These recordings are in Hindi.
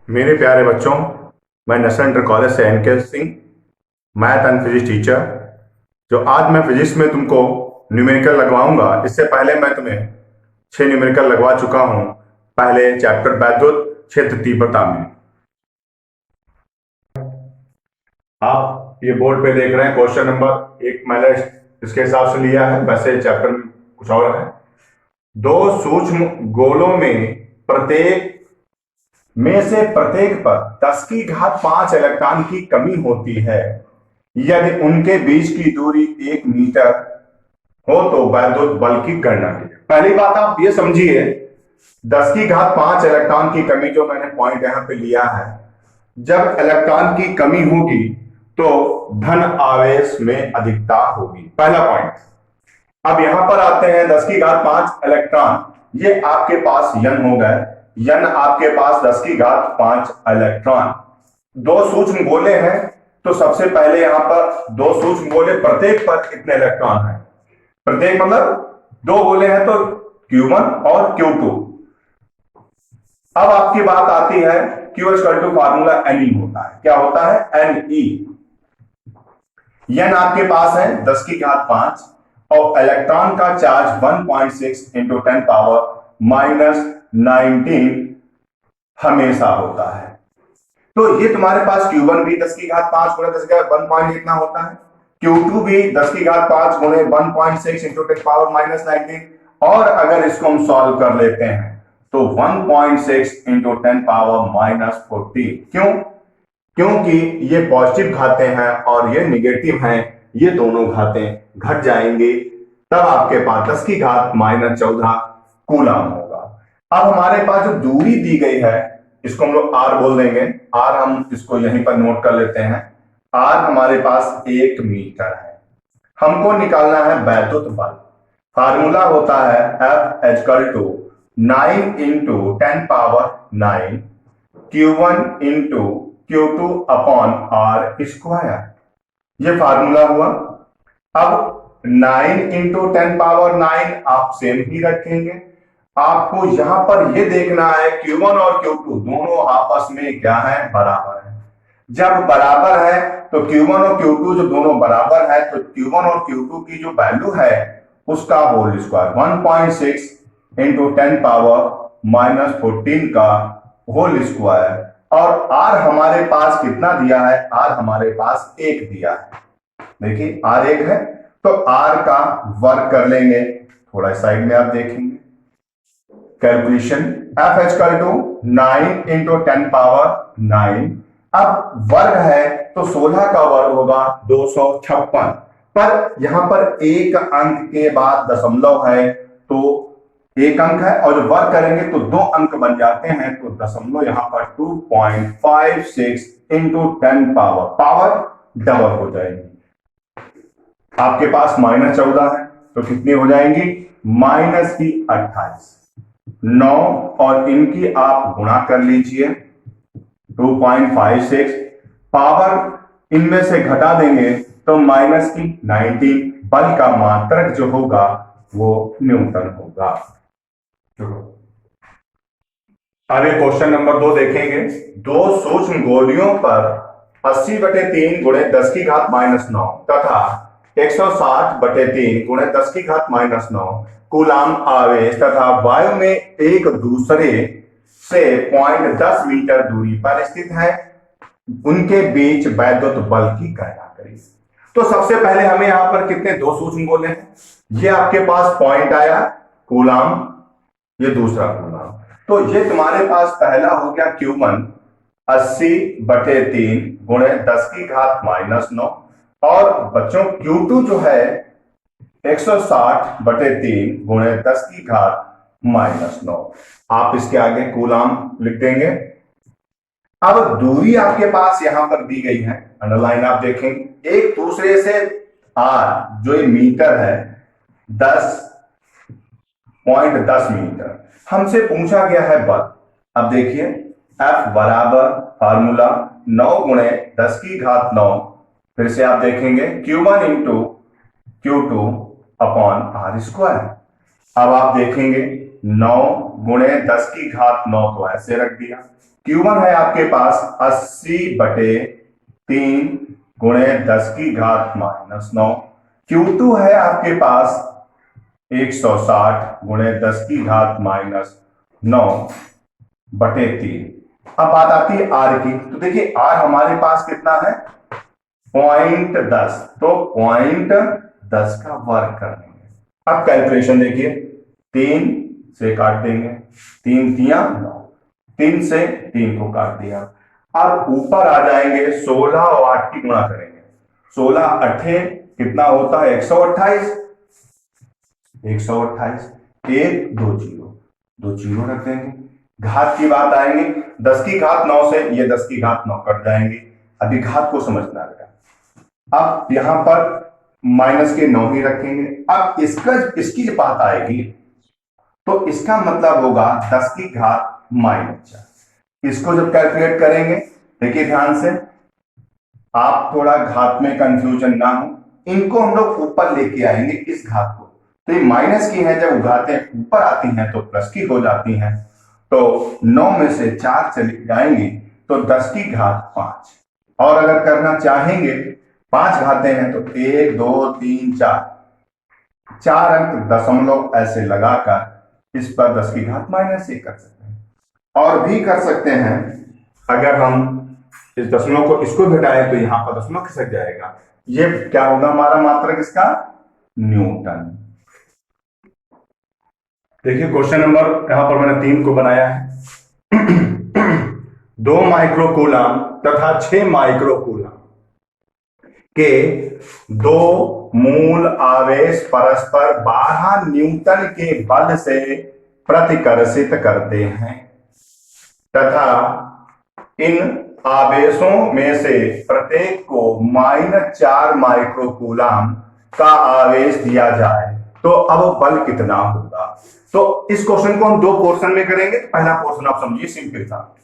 मेरे प्यारे बच्चों, मैं नेशनल इंटर कॉलेज से NK Singh, math and physics teacher. जो आज मैं फिजिक्स में तुमको न्यूमेरिकल लगवाऊंगा, इससे पहले मैं तुम्हें 6 न्यूमेरिकल लगवा चुका हूं। पहले चैप्टर वैद्युत क्षेत्र तीव्रता में। आप ये बोर्ड पे देख रहे हैं, क्वेश्चन नंबर 1 मैंने इसके हिसाब से लिया है, वैसे चैप्टर में कुछ और है। दो सूक्ष्म गोलों में प्रत्येक पर 10 की घात 5 इलेक्ट्रॉन की कमी होती है। यदि उनके बीच की दूरी 1 मीटर हो तो वैद्युत बल की गणना कीजिए। पहली बात आप ये समझिए, 10 की घात 5 इलेक्ट्रॉन की कमी जो मैंने पॉइंट यहां पे लिया है, जब इलेक्ट्रॉन की कमी होगी तो धन आवेश में अधिकता होगी, पहला पॉइंट। अब यहां पर आते हैं, 10 की घात 5 इलेक्ट्रॉन, ये आपके पास यन हो गए। यन आपके पास 10 की घात 5 इलेक्ट्रॉन। दो सूक्ष्म गोले हैं, तो सबसे पहले यहां पर दो सूक्ष्म गोले, प्रत्येक पर कितने इलेक्ट्रॉन हैं? प्रत्येक मतलब दो गोले हैं तो Q1 और Q2। अब आपकी बात आती है, Q टू फार्मूला Ne होता है। क्या होता है? Ne। यन आपके पास है 10 की घात 5 और इलेक्ट्रॉन का चार्ज 1.6 इंटू 10 पावर माइनस 19 हमेशा होता है। तो ये तुम्हारे पास Q1 भी 10 की घात 5 गुणे 10 की घात 1 इतना होता है। Q2 भी 10 की घात 5 गुणे 1.6 इंटू 10 पावर माइनस 19। और अगर इसको हम सॉल्व कर लेते हैं तो 1.6 इंटू 10 पावर माइनस 14। क्यों? क्योंकि ये पॉजिटिव घातें हैं और ये निगेटिव हैं। ये दोनों घातें घट जाएंगी, तब आपके पास 10 की घात माइनस 14 कूलम होगा। अब हमारे पास जो दूरी दी गई है, इसको हम लोग आर बोल देंगे। आर हम इसको यहीं पर नोट कर लेते हैं। आर हमारे पास 1 मीटर है। हमको निकालना है वैद्युत बल। फार्मूला होता है F equal to 9 into 10 power 9 Q1 into Q2 upon R square. ये फार्मूला हुआ। अब 9 इंटू 10 पावर 9 आप सेम ही रखेंगे। आपको यहां पर ये देखना है Q1 और Q2 दोनों आपस में क्या है? बराबर है। जब बराबर है तो Q1 और Q2 जो दोनों बराबर है, तो Q1 और Q2 की जो वैल्यू है उसका whole square 1.6 into 10 power minus 14 का होल स्क्वायर। और आर हमारे पास कितना दिया है? आर हमारे पास 1 दिया है। देखिए आर 1 है, तो आर का वर्ग कर लेंगे। थोड़ा साइड में आप देखेंगे calculation. F equal to 9 into 10 power 9। अब वर्ग है तो 16 का वर्ग होगा 256। पर यहां पर एक अंक के बाद दशमलव है, तो एक अंक है और जब वर्ग करेंगे तो 2 अंक बन जाते हैं, तो दशमलव यहां पर 2.56 इंटू 10 पावर डबल हो जाएगी। आपके पास माइनस 14 है तो कितनी हो जाएंगी? माइनस की 28। 9 और इनकी आप गुणा कर लीजिए, 2.56 पावर इनमें से घटा देंगे तो माइनस की 19। बल का मात्रक जो होगा वो न्यूटन होगा। आगे क्वेश्चन नंबर 2 देखेंगे। दो सूक्ष्म गोलियों पर 80/3 गुणे 10 की घात माइनस 9 तथा 160/3 गुणे 10 की घात माइनस 9 कूलाम आवेश तथा वायु में एक दूसरे से 0.10 मीटर दूरी पर स्थित है, उनके बीच वैद्युत बल की गणना करें। तो सबसे पहले हमें यहां पर कितने दो सूक्ष्म गोले हैं? ये आपके पास पॉइंट आया कूलाम, ये दूसरा कूलाम। तो ये तुम्हारे पास पहला हो गया Q1 80/3 गुणे 10 की घात माइनस 9। और बच्चों Q2 जो है 160/3 गुणे 10 की घात माइनस 9। आप इसके आगे कूलाम लिख देंगे। अब दूरी आपके पास यहां पर दी गई है, अंडरलाइन आप देखेंगे। एक दूसरे से आर जो ये मीटर है 10.10 मीटर, हमसे पूछा गया है बल। अब देखिए F बराबर फार्मूला 9 गुणे 10 की घात 9। फिर से आप देखेंगे Q1 into Q2 upon R square. अब आप देखेंगे 9 गुणे 10 की घात 9 तो ऐसे रख दिया, Q1 है आपके पास 80/3 गुणे 10⁻⁻⁹। Q2 है आपके पास 160 गुणे 10⁻⁹/3। अब बात आती है R की, तो देखिए R हमारे पास कितना है 0.10, तो 0.10 का वर्ग कर देंगे। अब कैलकुलेशन देखिए, 3 से काट देंगे, 3 तिया 9, 3 से 3 को काट दिया। अब ऊपर आ जाएंगे, 16 और 8 की गुणा करेंगे, 16 8 कितना होता है 128, 128, 1 2 0, 2 0 रख देंगे। घात की बात आएंगे, 10⁻9 से ये 10⁻9 कट जाएंगे। अभी घात को समझना है। अब यहां पर माइनस के 9 ही रखेंगे। अब इसकी जब बात आएगी तो इसका मतलब होगा 10⁻⁻4। इसको जब कैलकुलेट करेंगे, देखिए ध्यान से, आप थोड़ा घात में कंफ्यूजन ना हो, इनको हम लोग ऊपर लेके आएंगे इस घात को। तो ये माइनस की है, जब घातें ऊपर आती हैं तो प्लस की हो जाती हैं। तो 9 में से 4 चले जाएंगे तो 10⁻5। और अगर करना चाहेंगे 5 घातें हैं तो 1 2 3 4, 4 अंक दशमलव ऐसे लगाकर इस पर 10⁻⁻1 कर सकते हैं। और भी कर सकते हैं, अगर हम इस दशमलव को इसको घटाएं तो यहां पर दशमलव खिसक जाएगा। ये क्या होगा हमारा मात्रक इसका न्यूटन। देखिए क्वेश्चन नंबर यहां पर मैंने 3 को बनाया है। 2 माइक्रोकूलम तथा 6 माइक्रोकूलम के 2 मूल आवेश परस्पर 12 न्यूटन के बल से प्रतिकर्षित करते हैं तथा इन आवेशों में से प्रत्येक को -4 माइक्रोकूलम का आवेश दिया जाए तो अब बल कितना होगा। तो इस क्वेश्चन को हम 2 पोर्शन में करेंगे। पहला पोर्शन आप समझिए सिंपल था,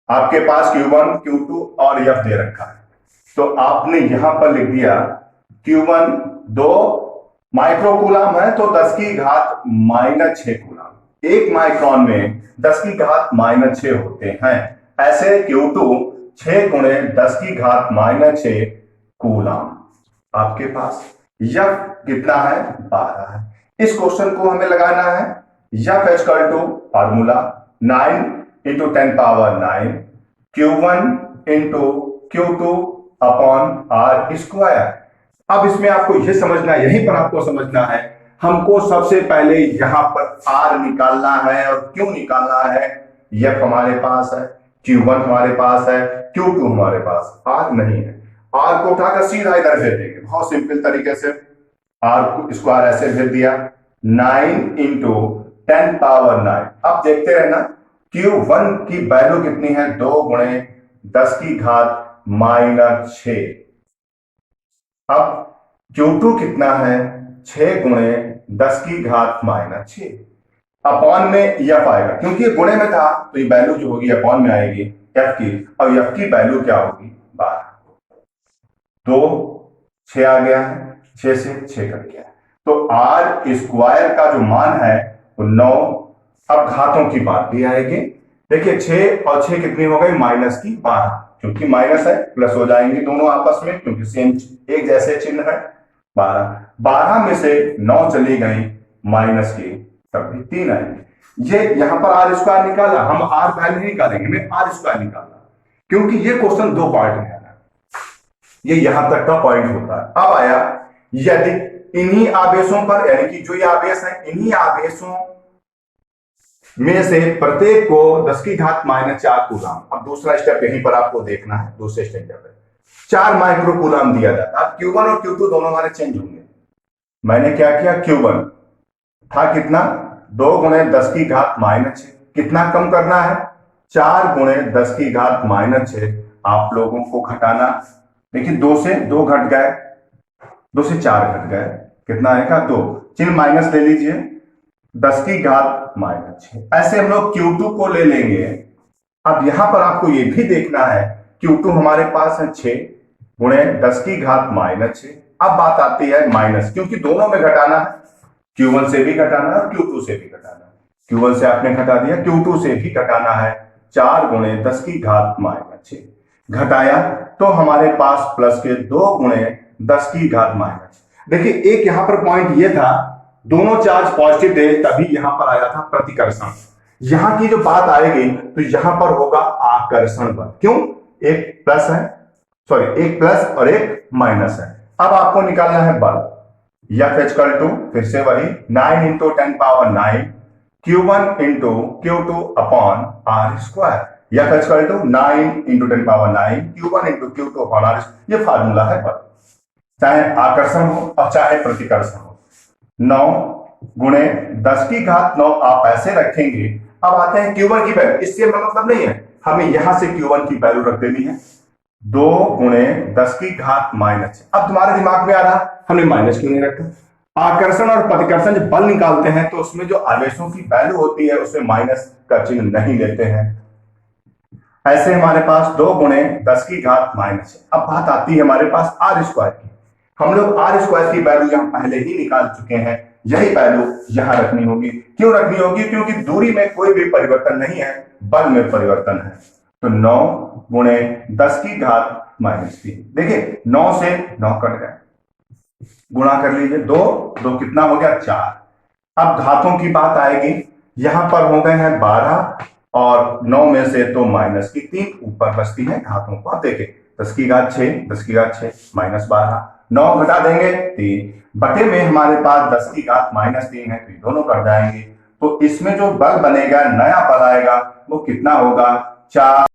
आपके पास Q1 Q2 और F दे रखा है, तो आपने यहां पर लिख दिया Q1 2 माइक्रोकूलम है तो 10⁻⁻6 कूलम। 1 माइक्रोन में 10⁻⁻6 होते हैं। ऐसे Q2 6 गुणे 10⁻⁻6 कूलम। आपके पास F कितना है 12 है। इस क्वेश्चन को हमें लगाना है F equal to formula 9 × 10⁻9 Q1 × Q2 upon R square. अब इसमें आपको यह समझना है, यहीं पर आपको समझना है, हमको सबसे पहले यहां पर R निकालना है। और क्यों निकालना है, F हमारे पास है, Q1 हमारे पास है, Q2 हमारे पास, R नहीं है। R को उठाकर सीधा इधर भेज देंगे, बहुत सिंपल तरीके से। R को स्क्वायर ऐसे भेज दिया, 9 × 10⁻9। अब देखते रहना Q1 की वैल्यू कितनी है 2 गुणे 10⁻⁻6। अब Q2 कितना है 6 गुणे 10⁻⁻6। अपॉन में F आएगा, क्योंकि ये गुणे में था तो ये वैल्यू जो होगी अपॉन में आएगी F की। और F की वैल्यू क्या होगी 12। 2 6 आ गया है, 6 से 6 कट गया है, तो R स्क्वायर का जो मान है वो 9। अब घातों की बात भी आएगी। देखिए 6 और 6 कितनी हो गई -12, क्योंकि माइनस है प्लस हो जाएंगे दोनों आपस में, क्योंकि सेम एक जैसे चिन्ह है। 12 में से 9 चली गई माइनस की, तब भी 3 आएंगे। ये यहां पर R स्क्वायर निकाला, हम R वैल्यू नहीं निकालेंगे, मैं R स्क्वायर निकाला, क्योंकि ये क्वेश्चन 2 पार्ट में है, ये यहां तक का पॉइंट होता है। अब आया यदि इन्हीं आवेशों पर, यानी कि जो ये आवेश है, इन्हीं आवेशों में से प्रत्येक को 10⁻⁻4 कूलम। अब दूसरा स्टेप यहीं पर आपको देखना है, दूसरे स्टेप पे 4 माइक्रोकूलम दिया जाता है। अब Q1 और Q2 दोनों हमारे चेंज होंगे। मैंने क्या किया, Q1 था कितना 2 गुणे 10⁻⁻6, कितना कम करना है 4 गुणे 10⁻⁻6। आप लोगों को घटाना, देखिए 2 से 2 घट गए, 2 से 4 घट गए, कितना आएगा 2, चिन्ह माइनस ले लीजिए, 10⁻⁻6। ऐसे हम लोग Q2 को ले लेंगे। अब यहां पर आपको ये भी देखना है, Q2 हमारे पास है 6 गुणे 10⁻⁻6। अब बात आती है माइनस, क्योंकि दोनों में घटाना है, Q1 से भी घटाना है और Q2 से भी घटाना है। Q1 से आपने घटा दिया, Q2 से भी घटाना है। 4 गुणे 10 की घात -6 घटाया तो हमारे पास प्लस के 2 गुणे 10 की घात -6। देखिए एक यहां पर पॉइंट ये था, दोनों चार्ज पॉजिटिव थे तभी यहां पर आया था प्रतिकर्षण। यहां की जो बात आएगी तो यहां पर होगा आकर्षण बल। क्यों? एक प्लस है, सॉरी एक प्लस और एक माइनस है। अब आपको निकालना है बल। F इक्वल टू फिर से वही 9 into 10 power 9 Q1 into Q2 upon R square. F equal to 9 into 10 power 9 Q1 into Q2 upon R। ये फार्मूला है बल, चाहे आकर्षण हो और चाहे प्रतिकर्षण हो। 9 गुणे 10 की घात 9 आप ऐसे रखेंगे। अब आते हैं Q1 की वैल्यू, इससे मतलब नहीं है, हमें यहां से Q1 की वैल्यू रख देनी है 2 गुणे 10 की घात -6। अब तुम्हारे दिमाग में आ रहा हमने माइनस क्यों नहीं रखा? आकर्षण और प्रतिकर्षण जब बल निकालते हैं तो उसमें जो आवेशों की वैल्यू होती है उसमें माइनस का चिन्ह नहीं लेते हैं। ऐसे हमारे पास 2 गुणे 10 की घात -6। अब बात आती है हमारे पास R स्क्वायर की। हम लोग R स्क्वायर की वैल्यू यहां पहले ही निकाल चुके हैं, यही वैल्यू यहां रखनी होगी। क्यों रखनी होगी? क्योंकि दूरी में कोई भी परिवर्तन नहीं है, बल में परिवर्तन है। तो 9 गुणे 10 की घात -3। देखिए 9 से 9 कट गए, गुणा कर लीजिए, 2 2 कितना हो गया 4। अब घातों की बात आएगी, यहां पर हो गए हैं 12 और 9 में से तो माइनस की 3 ऊपर बचती है घातों को। अब देखिए 10 की घात 6 10 की घात 6 -12, 9 घटा देंगे 3 बटे में हमारे पास 10 की घात -3 है, तो ये दोनों कट जाएंगे। तो इसमें जो बल बनेगा, नया बल आएगा, वो कितना होगा 4